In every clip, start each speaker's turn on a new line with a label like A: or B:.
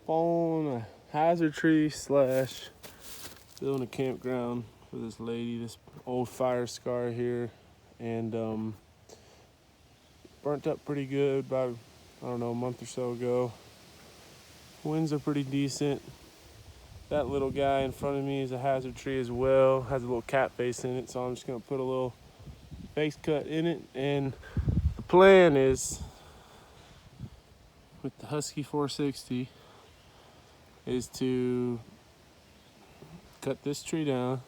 A: on a hazard tree slash building a campground for this lady, this old fire scar here, and burnt up pretty good about, I don't know, a month or so ago. Winds are pretty decent. That little guy in front of me is a hazard tree as well, has a little cat face in it, so I'm just gonna put a little face cut in it. And the plan is, with the Husky 460, is to cut this tree down,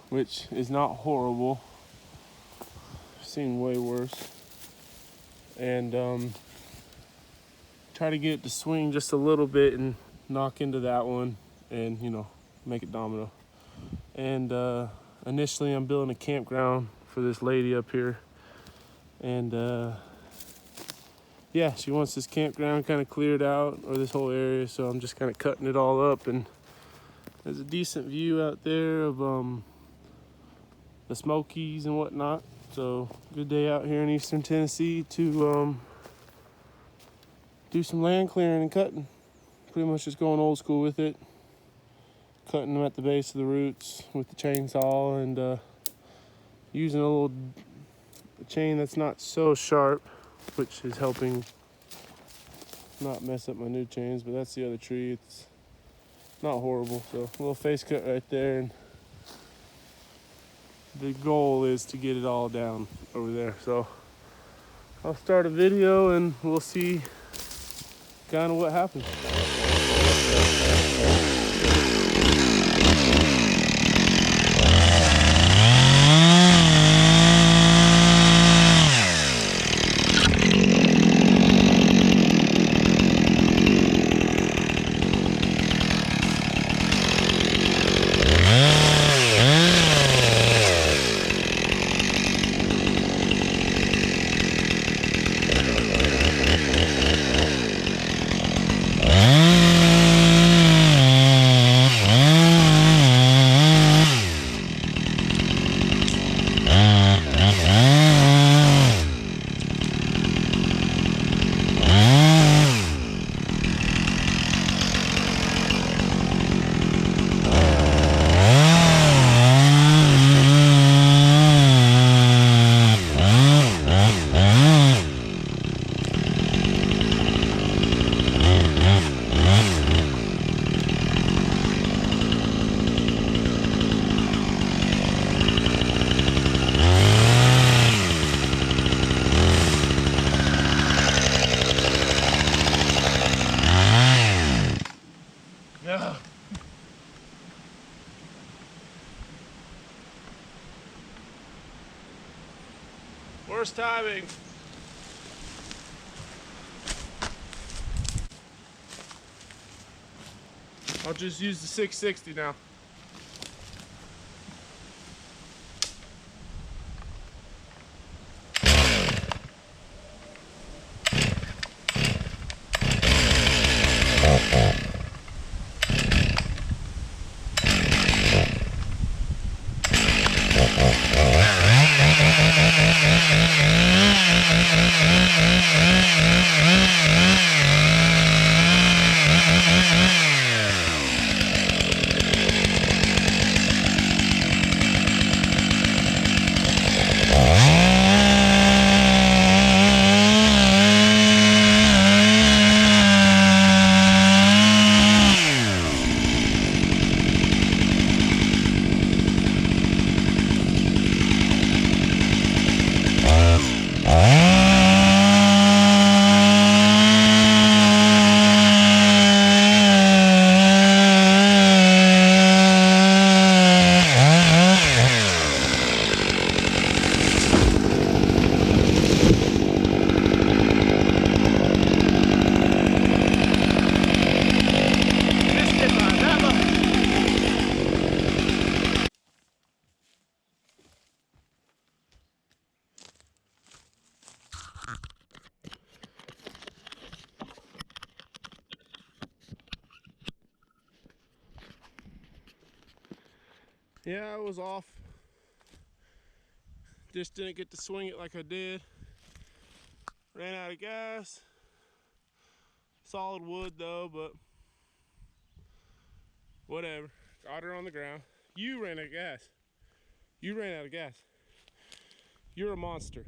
A: which is not horrible. I've seen way worse. And try to get it to swing just a little bit and knock into that one and, you know, make it domino. And initially I'm building a campground for this lady up here. And yeah, she wants this campground kind of cleared out, or this whole area, so I'm just kind of cutting it all up. And there's a decent view out there of the Smokies and whatnot. So good day out here in Eastern Tennessee to do some land clearing and cutting. Pretty much just going old school with it, cutting them at the base of the roots with the chainsaw, and using a chain that's not so sharp, which is helping not mess up my new chains. But that's the other tree. It's not horrible. So a little face cut right there, and the goal is to get it all down over there. So I'll start a video and we'll see kind of what happens. Yeah. Worst timing. I'll just use the 660 now. Yeah, I was off. Just didn't get to swing it like I did. Ran out of gas. Solid wood though, but whatever. Got her on the ground. You ran out of gas. You ran out of gas. You're a monster.